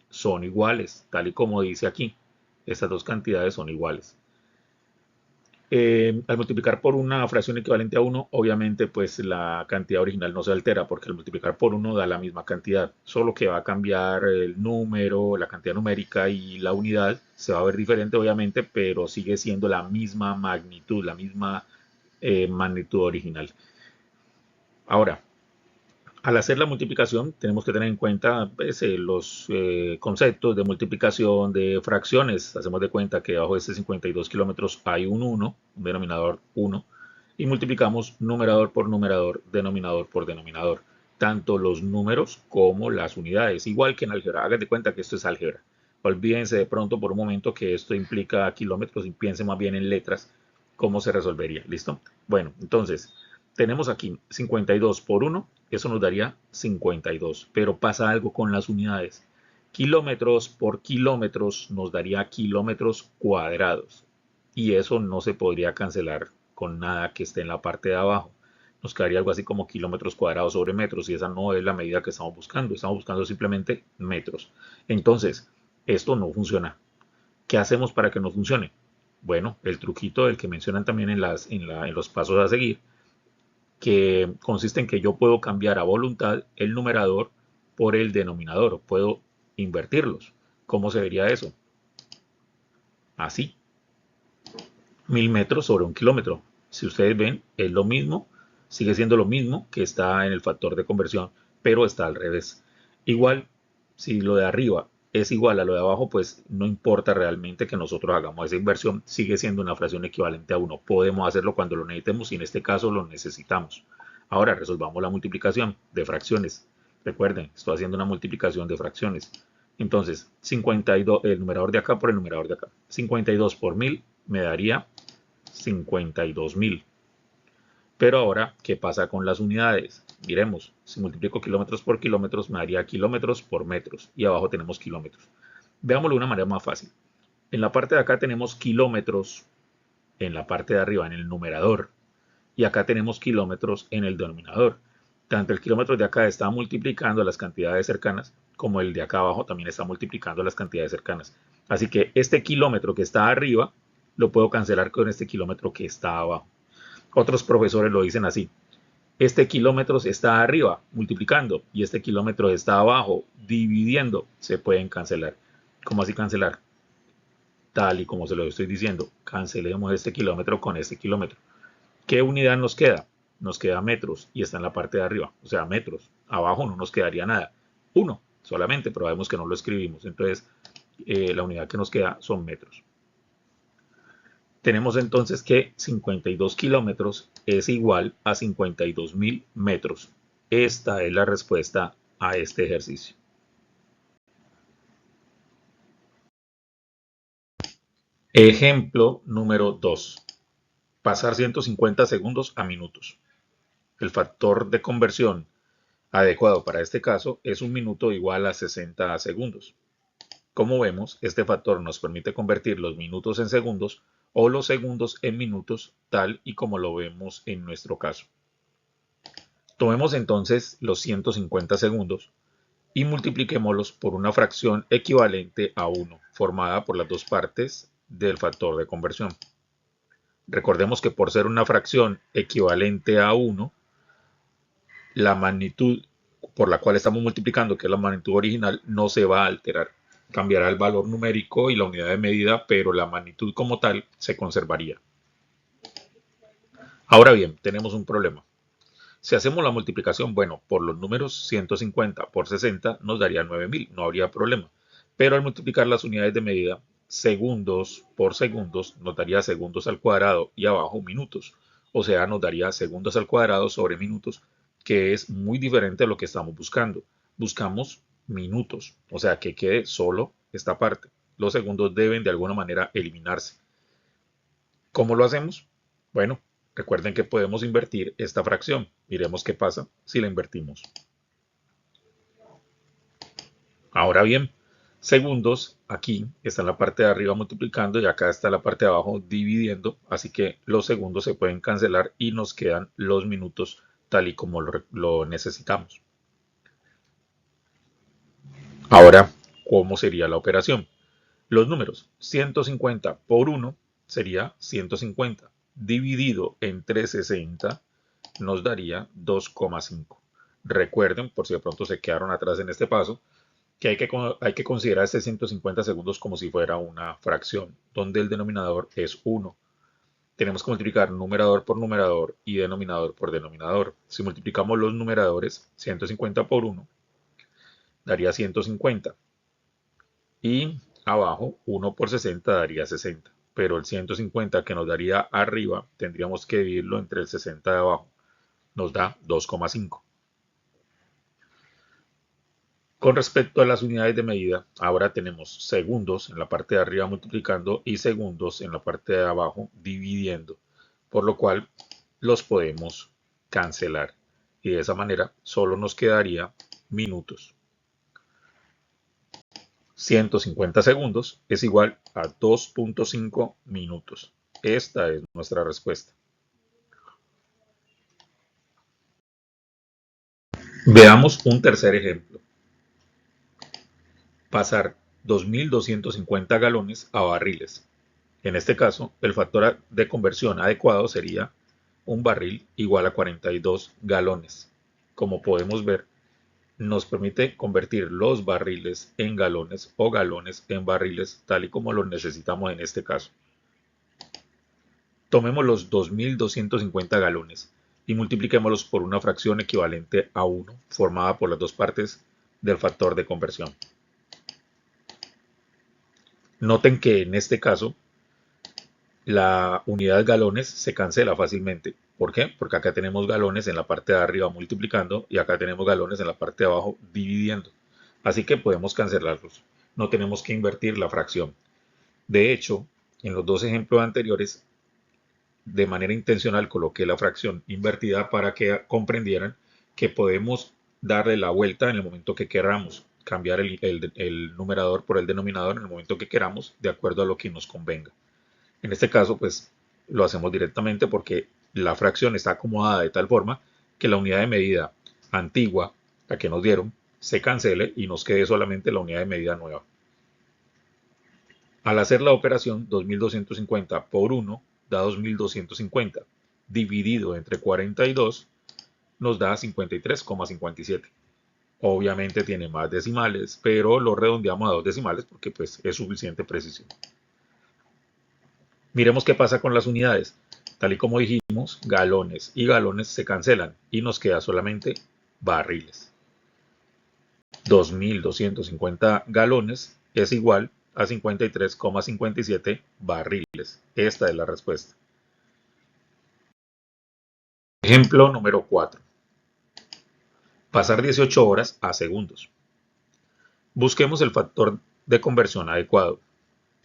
son iguales, tal y como dice aquí. Estas dos cantidades son iguales. Al multiplicar por una fracción equivalente a 1, obviamente pues la cantidad original no se altera porque al multiplicar por 1 da la misma cantidad, solo que va a cambiar el número, la cantidad numérica y la unidad se va a ver diferente obviamente, pero sigue siendo la misma magnitud, la misma magnitud original. Ahora, al hacer la multiplicación tenemos que tener en cuenta pues, los conceptos de multiplicación de fracciones. Hacemos de cuenta que debajo de este 52 kilómetros hay un 1, un denominador 1, y multiplicamos numerador por numerador, denominador por denominador, tanto los números como las unidades, igual que en álgebra. Hagan de cuenta que esto es álgebra. Olvídense de pronto por un momento que esto implica kilómetros y piensen más bien en letras, cómo se resolvería. ¿Listo? Bueno, entonces tenemos aquí 52 por 1, eso nos daría 52, pero pasa algo con las unidades. Kilómetros por kilómetros nos daría kilómetros cuadrados y eso no se podría cancelar con nada que esté en la parte de abajo. Nos quedaría algo así como kilómetros cuadrados sobre metros y esa no es la medida que estamos buscando simplemente metros. Entonces, esto no funciona. ¿Qué hacemos para que no funcione? Bueno, el truquito del que mencionan también en los pasos a seguir, que consiste en que yo puedo cambiar a voluntad el numerador por el denominador, puedo invertirlos. ¿Cómo se vería eso? Así, 1000 metros sobre un kilómetro. Si ustedes ven, es lo mismo, sigue siendo lo mismo que está en el factor de conversión, pero está al revés. Igual, si lo de arriba es igual a lo de abajo, pues no importa realmente que nosotros hagamos esa inversión, sigue siendo una fracción equivalente a 1. Podemos hacerlo cuando lo necesitemos y en este caso lo necesitamos. Ahora resolvamos la multiplicación de fracciones. Recuerden, estoy haciendo una multiplicación de fracciones. Entonces, 52, el numerador de acá por el numerador de acá. 52 por 1000 me daría 52.000. Pero ahora, ¿qué pasa con las unidades? Miremos, si multiplico kilómetros por kilómetros, me daría kilómetros por metros. Y abajo tenemos kilómetros. Veámoslo de una manera más fácil. En la parte de acá tenemos kilómetros, en la parte de arriba, en el numerador. Y acá tenemos kilómetros en el denominador. Tanto el kilómetro de acá está multiplicando las cantidades cercanas, como el de acá abajo también está multiplicando las cantidades cercanas. Así que este kilómetro que está arriba, lo puedo cancelar con este kilómetro que está abajo. Otros profesores lo dicen así. Este kilómetro está arriba, multiplicando, y este kilómetro está abajo, dividiendo. Se pueden cancelar. ¿Cómo así cancelar? Tal y como se lo estoy diciendo. Cancelemos este kilómetro con este kilómetro. ¿Qué unidad nos queda? Nos queda metros y está en la parte de arriba, o sea, metros. Abajo no nos quedaría nada. 1 solamente, pero vemos que no lo escribimos. Entonces, la unidad que nos queda son metros. Tenemos entonces que 52 kilómetros es igual a 52.000 metros. Esta es la respuesta a este ejercicio. Ejemplo número 2. Pasar 150 segundos a minutos. El factor de conversión adecuado para este caso es un minuto igual a 60 segundos. Como vemos, este factor nos permite convertir los minutos en segundos o los segundos en minutos, tal y como lo vemos en nuestro caso. Tomemos entonces los 150 segundos y multipliquémoslos por una fracción equivalente a 1, formada por las dos partes del factor de conversión. Recordemos que por ser una fracción equivalente a 1, la magnitud por la cual estamos multiplicando, que es la magnitud original, no se va a alterar. Cambiará el valor numérico y la unidad de medida, pero la magnitud como tal se conservaría. Ahora bien, tenemos un problema. Si hacemos la multiplicación, bueno, por los números 150 por 60 nos daría 9000, no habría problema. Pero al multiplicar las unidades de medida, segundos por segundos, nos daría segundos al cuadrado y abajo minutos. O sea, nos daría segundos al cuadrado sobre minutos, que es muy diferente a lo que estamos buscando. Buscamos minutos, o sea, que quede solo esta parte. Los segundos deben de alguna manera eliminarse. ¿Cómo lo hacemos? Bueno, recuerden que podemos invertir esta fracción. Miremos qué pasa si la invertimos. Ahora bien, segundos, aquí está en la parte de arriba multiplicando y acá está la parte de abajo dividiendo, así que los segundos se pueden cancelar y nos quedan los minutos tal y como lo necesitamos. Ahora, ¿cómo sería la operación? Los números 150 por 1 sería 150. dividido entre 60 nos daría 2,5. Recuerden, por si de pronto se quedaron atrás en este paso, que hay que considerar este 150 segundos como si fuera una fracción, donde el denominador es 1. Tenemos que multiplicar numerador por numerador y denominador por denominador. Si multiplicamos los numeradores, 150 por 1 daría 150. Y abajo, 1 por 60 daría 60. Pero el 150 que nos daría arriba, tendríamos que dividirlo entre el 60 de abajo. Nos da 2,5. Con respecto a las unidades de medida, ahora tenemos segundos en la parte de arriba multiplicando y segundos en la parte de abajo dividiendo, por lo cual los podemos cancelar. Y de esa manera solo nos quedaría minutos. 150 segundos es igual a 2,5 minutos. Esta es nuestra respuesta. Veamos un tercer ejemplo. Pasar 2.250 galones a barriles. En este caso, el factor de conversión adecuado sería un barril igual a 42 galones. Como podemos ver, nos permite convertir los barriles en galones o galones en barriles, tal y como los necesitamos en este caso. Tomemos los 2.250 galones y multipliquémoslos por una fracción equivalente a 1, formada por las dos partes del factor de conversión. Noten que en este caso la unidad galones se cancela fácilmente. ¿Por qué? Porque acá tenemos galones en la parte de arriba multiplicando y acá tenemos galones en la parte de abajo dividiendo. Así que podemos cancelarlos. No tenemos que invertir la fracción. De hecho, en los dos ejemplos anteriores, de manera intencional coloqué la fracción invertida para que comprendieran que podemos darle la vuelta en el momento que queramos, cambiar el numerador por el denominador en el momento que queramos, de acuerdo a lo que nos convenga. En este caso, pues lo hacemos directamente porque la fracción está acomodada de tal forma que la unidad de medida antigua, la que nos dieron, se cancele y nos quede solamente la unidad de medida nueva. Al hacer la operación, 2.250 por 1 da 2.250, dividido entre 42 nos da 53,57. Obviamente tiene más decimales, pero lo redondeamos a dos decimales porque pues es suficiente precisión. Miremos qué pasa con las unidades. Tal y como dijimos, galones y galones se cancelan y nos queda solamente barriles. 2.250 galones es igual a 53,57 barriles. Esta es la respuesta. Ejemplo número 4. Pasar 18 horas a segundos. Busquemos el factor de conversión adecuado.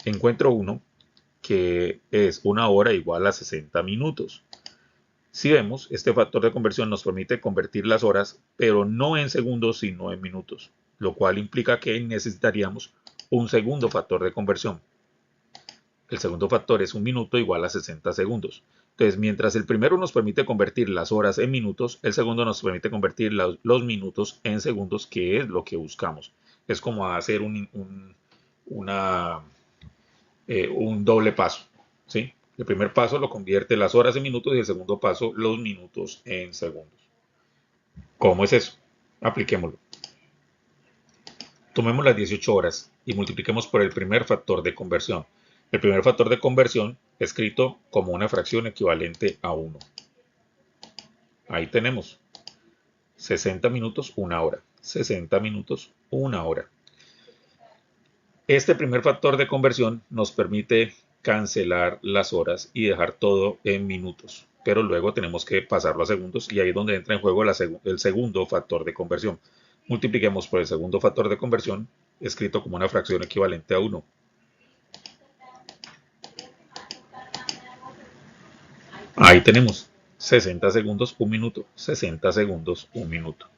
Encuentro uno que es 1 hora igual a 60 minutos. Si vemos, este factor de conversión nos permite convertir las horas, pero no en segundos, sino en minutos, lo cual implica que necesitaríamos un segundo factor de conversión. El segundo factor es un minuto igual a 60 segundos. Entonces, mientras el primero nos permite convertir las horas en minutos, el segundo nos permite convertir los minutos en segundos, que es lo que buscamos. Es como hacer un doble paso, ¿sí? El primer paso lo convierte las horas en minutos y el segundo paso los minutos en segundos. ¿Cómo es eso? Apliquémoslo. Tomemos las 18 horas y multipliquemos por el primer factor de conversión. El primer factor de conversión escrito como una fracción equivalente a 1. Ahí tenemos 60 minutos, 1 hora. 60 minutos, 1 hora. Este primer factor de conversión nos permite cancelar las horas y dejar todo en minutos, pero luego tenemos que pasarlo a segundos y ahí es donde entra en juego el segundo factor de conversión. Multipliquemos por el segundo factor de conversión, escrito como una fracción equivalente a 1. Ahí tenemos 60 segundos, 1 minuto, 60 segundos, 1 minuto.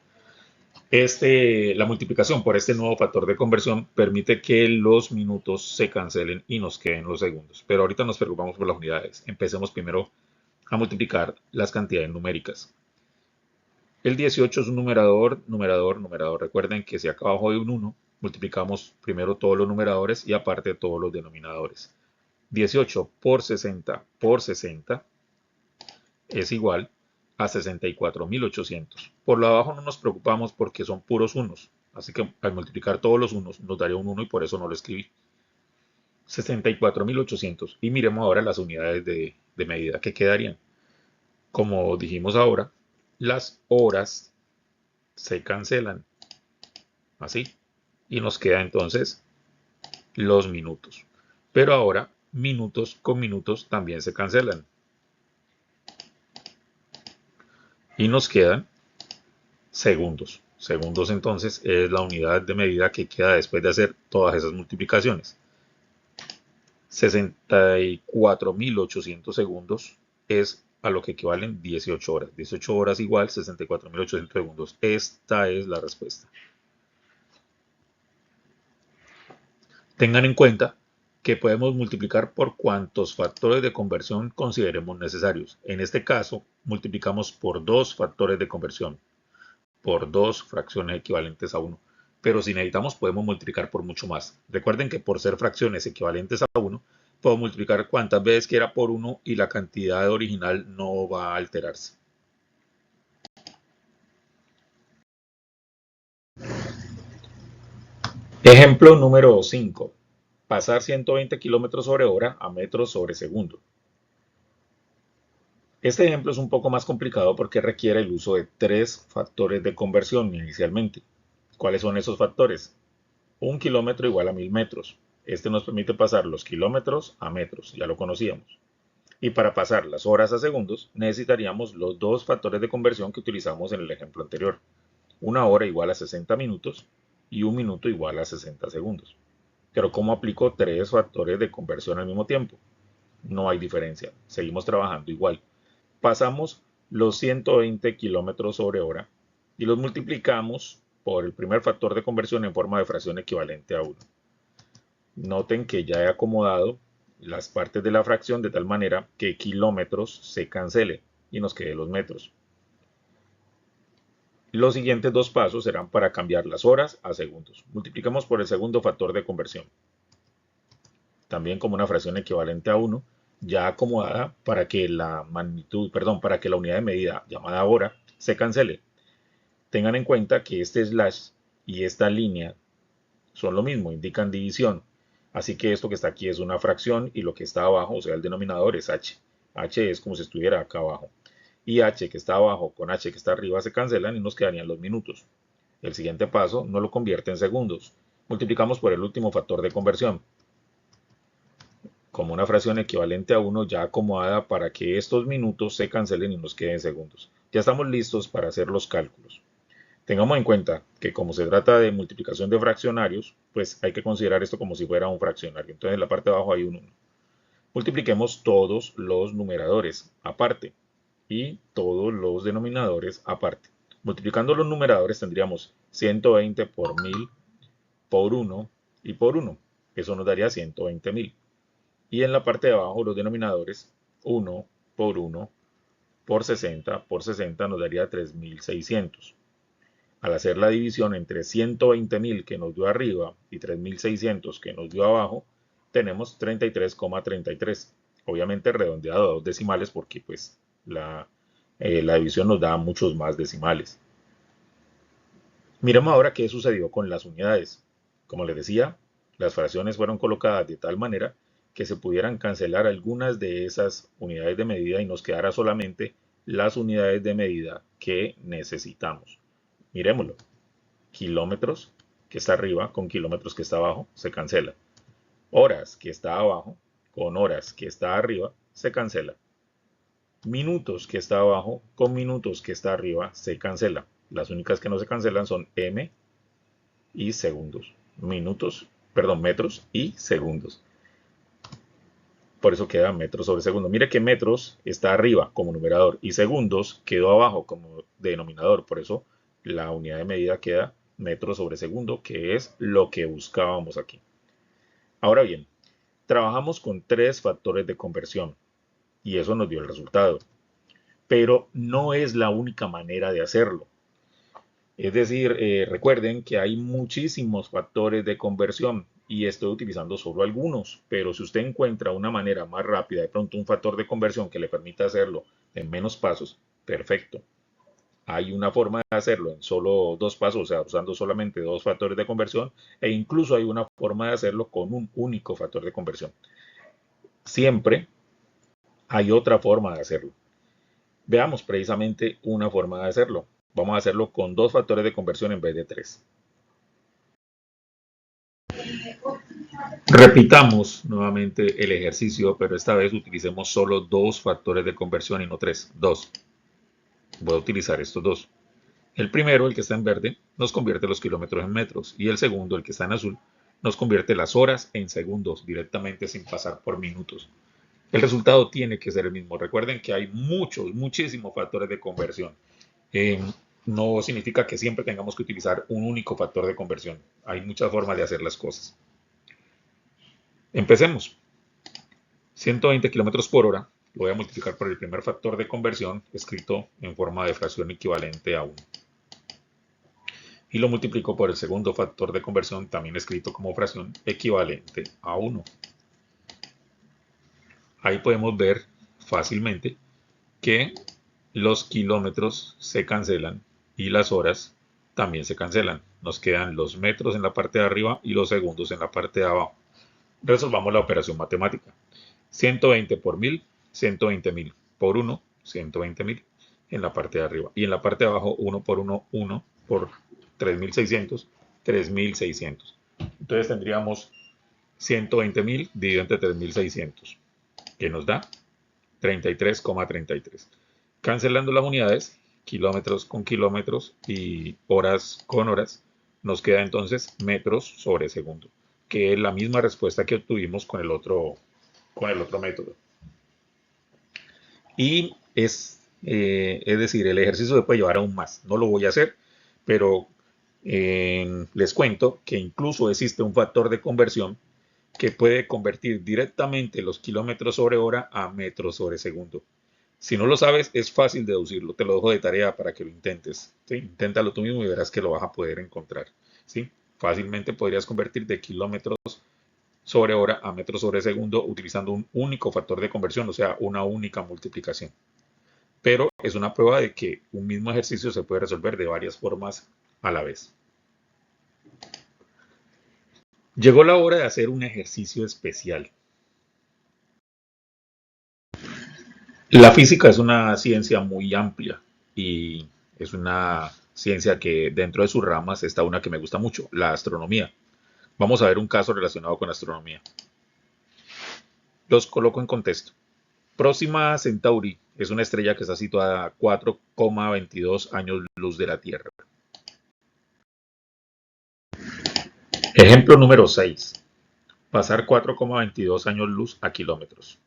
La multiplicación por este nuevo factor de conversión permite que los minutos se cancelen y nos queden los segundos. Pero ahorita nos preocupamos por las unidades. Empecemos primero a multiplicar las cantidades numéricas. El 18 es un numerador, numerador, numerador. Recuerden que si acá abajo hay un 1, multiplicamos primero todos los numeradores y aparte todos los denominadores. 18 por 60 por 60 es igual a 64.800. Por lo de abajo no nos preocupamos porque son puros unos. Así que al multiplicar todos los unos nos daría un 1 y por eso no lo escribí. 64.800. Y miremos ahora las unidades de medida que quedarían. Como dijimos ahora, las horas se cancelan. Así. Y nos queda entonces los minutos. Pero ahora minutos con minutos también se cancelan. Y nos quedan segundos. Segundos entonces es la unidad de medida que queda después de hacer todas esas multiplicaciones. 64.800 segundos es a lo que equivalen 18 horas. 18 horas igual 64.800 segundos. Esta es la respuesta. Tengan en cuenta que podemos multiplicar por cuantos factores de conversión consideremos necesarios. En este caso, multiplicamos por dos factores de conversión, por dos fracciones equivalentes a 1. Pero si necesitamos, podemos multiplicar por mucho más. Recuerden que por ser fracciones equivalentes a 1, puedo multiplicar cuantas veces quiera por 1 y la cantidad original no va a alterarse. Ejemplo número 5. Pasar 120 km sobre hora a metros sobre segundo. Este ejemplo es un poco más complicado porque requiere el uso de tres factores de conversión inicialmente. ¿Cuáles son esos factores? 1 kilómetro igual a 1000 metros. Este nos permite pasar los kilómetros a metros, ya lo conocíamos. Y para pasar las horas a segundos necesitaríamos los dos factores de conversión que utilizamos en el ejemplo anterior. Una hora igual a 60 minutos y un minuto igual a 60 segundos. Pero ¿cómo aplico tres factores de conversión al mismo tiempo? No hay diferencia, seguimos trabajando igual. Pasamos los 120 kilómetros sobre hora y los multiplicamos por el primer factor de conversión en forma de fracción equivalente a 1. Noten que ya he acomodado las partes de la fracción de tal manera que kilómetros se cancele y nos quede los metros. Los siguientes dos pasos serán para cambiar las horas a segundos. Multiplicamos por el segundo factor de conversión, también como una fracción equivalente a 1, ya acomodada para que la para que la unidad de medida llamada hora se cancele. Tengan en cuenta que este slash y esta línea son lo mismo, indican división. Así que esto que está aquí es una fracción y lo que está abajo, o sea, el denominador es h. H es como si estuviera acá abajo. Y h que está abajo con h que está arriba se cancelan y nos quedarían los minutos. El siguiente paso no lo convierte en segundos. Multiplicamos por el último factor de conversión, como una fracción equivalente a 1 ya acomodada para que estos minutos se cancelen y nos queden segundos. Ya estamos listos para hacer los cálculos. Tengamos en cuenta que como se trata de multiplicación de fraccionarios, pues hay que considerar esto como si fuera un fraccionario. Entonces en la parte de abajo hay un 1. Multipliquemos todos los numeradores aparte y todos los denominadores aparte. Multiplicando los numeradores tendríamos 120 por 1000 por 1 y por 1. Eso nos daría 120.000. Y en la parte de abajo los denominadores 1 por 1 por 60 nos daría 3600. Al hacer la división entre 120.000 que nos dio arriba y 3600 que nos dio abajo, tenemos 33,33. Obviamente redondeado a dos decimales porque pues la división nos da muchos más decimales. Miremos ahora qué sucedió con las unidades. Como les decía, las fracciones fueron colocadas de tal manera que se pudieran cancelar algunas de esas unidades de medida y nos quedara solamente las unidades de medida que necesitamos. Miremoslo. Kilómetros, que está arriba, con kilómetros que está abajo, se cancela. Horas, que está abajo, con horas que está arriba, se cancela. Minutos, que está abajo, con minutos que está arriba, se cancela. Las únicas que no se cancelan son m y segundos. Metros y segundos. Por eso queda metros sobre segundo. Mire que metros está arriba como numerador y segundos quedó abajo como denominador. Por eso la unidad de medida queda metros sobre segundo, que es lo que buscábamos aquí. Ahora bien, trabajamos con tres factores de conversión y eso nos dio el resultado. Pero no es la única manera de hacerlo. Es decir, recuerden que hay muchísimos factores de conversión y estoy utilizando solo algunos, pero si usted encuentra una manera más rápida, de pronto un factor de conversión que le permita hacerlo en menos pasos, perfecto. Hay una forma de hacerlo en solo dos pasos, o sea, usando solamente dos factores de conversión, e incluso hay una forma de hacerlo con un único factor de conversión. Siempre hay otra forma de hacerlo. Veamos precisamente una forma de hacerlo. Vamos a hacerlo con dos factores de conversión en vez de tres. Repitamos nuevamente el ejercicio, pero esta vez utilicemos solo dos factores de conversión y no tres. Dos. Voy a utilizar estos dos. El primero, el que está en verde, nos convierte los kilómetros en metros, y el segundo, el que está en azul, nos convierte las horas en segundos directamente sin pasar por minutos. El resultado tiene que ser el mismo. Recuerden que hay muchísimos factores de conversión. Eh, no significa que siempre tengamos que utilizar un único factor de conversión. Hay muchas formas de hacer las cosas. Empecemos. 120 kilómetros por hora lo voy a multiplicar por el primer factor de conversión escrito en forma de fracción equivalente a 1. Y lo multiplico por el segundo factor de conversión también escrito como fracción equivalente a 1. Ahí podemos ver fácilmente que los kilómetros se cancelan y las horas también se cancelan. Nos quedan los metros en la parte de arriba y los segundos en la parte de abajo. Resolvamos la operación matemática. 120 por 1000, 120.000 por 1, 120.000 en la parte de arriba. Y en la parte de abajo, 1 por 1, 1 por 3.600, 3.600. Entonces tendríamos 120.000 dividido entre 3.600, que nos da 33,33. Cancelando las unidades, kilómetros con kilómetros y horas con horas, nos queda entonces metros sobre segundo, que es la misma respuesta que obtuvimos con el otro método. Y es decir, el ejercicio se puede llevar aún más. No lo voy a hacer, pero les cuento que incluso existe un factor de conversión que puede convertir directamente los kilómetros sobre hora a metros sobre segundo. Si no lo sabes, es fácil deducirlo. Te lo dejo de tarea para que lo intentes. ¿Sí? Inténtalo tú mismo y verás que lo vas a poder encontrar. ¿Sí? Fácilmente podrías convertir de kilómetros sobre hora a metros sobre segundo utilizando un único factor de conversión, o sea, una única multiplicación. Pero es una prueba de que un mismo ejercicio se puede resolver de varias formas a la vez. Llegó la hora de hacer un ejercicio especial. La física es una ciencia muy amplia y es una ciencia que dentro de sus ramas está una que me gusta mucho, la astronomía. Vamos a ver un caso relacionado con astronomía. Los coloco en contexto. Próxima Centauri es una estrella que está situada a 4,22 años luz de la Tierra. Ejemplo número 6. Pasar 4,22 años luz a kilómetros.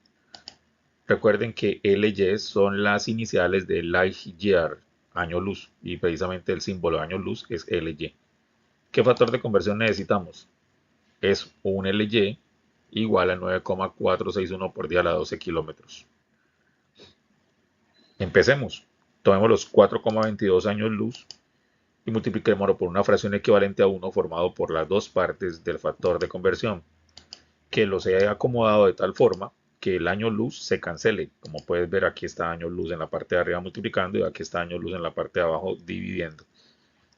Recuerden que LY son las iniciales de Light Year, año luz, y precisamente el símbolo de año luz es LY. ¿Qué factor de conversión necesitamos? Es un LY igual a 9,461 por día a la 12 kilómetros. Empecemos. Tomemos los 4,22 años luz y multipliquémoslo por una fracción equivalente a 1 formado por las dos partes del factor de conversión, que los he acomodado de tal forma que el año luz se cancele. Como puedes ver, aquí está año luz en la parte de arriba multiplicando y aquí está año luz en la parte de abajo dividiendo.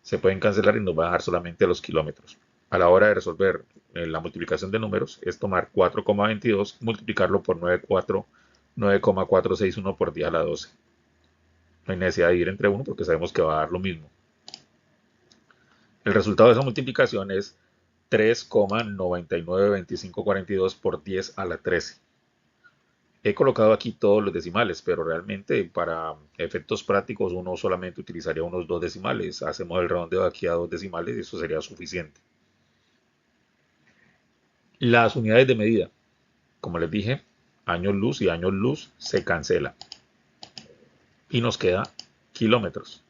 Se pueden cancelar y nos va a dejar solamente los kilómetros. A la hora de resolver la multiplicación de números es tomar 4,22 y multiplicarlo por 9,461 por día a la 12. No hay necesidad de ir entre 1 porque sabemos que va a dar lo mismo. El resultado de esa multiplicación es 3,992542 por 10 a la 13. He colocado aquí todos los decimales, pero realmente para efectos prácticos uno solamente utilizaría unos 2 decimales. Hacemos el redondeo aquí a 2 decimales y eso sería suficiente. Las unidades de medida, como les dije, años luz y años luz se cancela y nos queda kilómetros.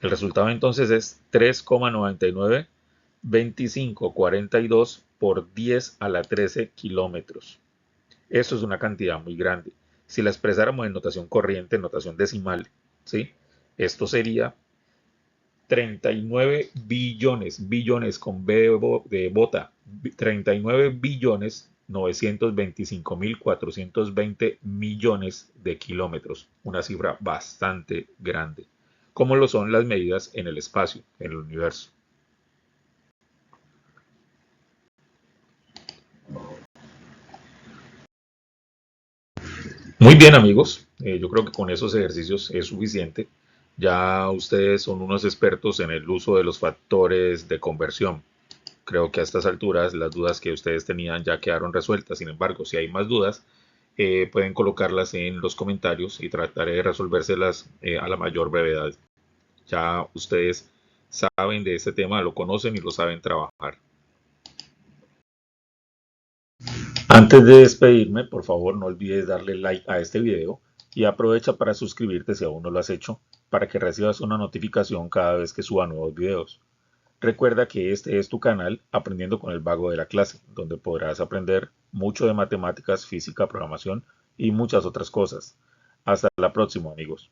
El resultado entonces es 3,992542 por 10 a la 13 kilómetros. Esto es una cantidad muy grande. Si la expresáramos en notación corriente, en notación decimal, ¿sí? Esto sería 39 billones, billones con B de bota, 39 billones 925.420 millones de kilómetros, una cifra bastante grande, como lo son las medidas en el espacio, en el universo. Muy bien, amigos. Yo creo que con esos ejercicios es suficiente. Ya ustedes son unos expertos en el uso de los factores de conversión. Creo que a estas alturas las dudas que ustedes tenían ya quedaron resueltas. Sin embargo, si hay más dudas, pueden colocarlas en los comentarios y trataré de resolvérselas a la mayor brevedad. Ya ustedes saben de este tema, lo conocen y lo saben trabajar. Antes de despedirme, por favor no olvides darle like a este video y aprovecha para suscribirte si aún no lo has hecho, para que recibas una notificación cada vez que suba nuevos videos. Recuerda que este es tu canal Aprendiendo con el Vago de la Clase, donde podrás aprender mucho de matemáticas, física, programación y muchas otras cosas. Hasta la próxima, amigos.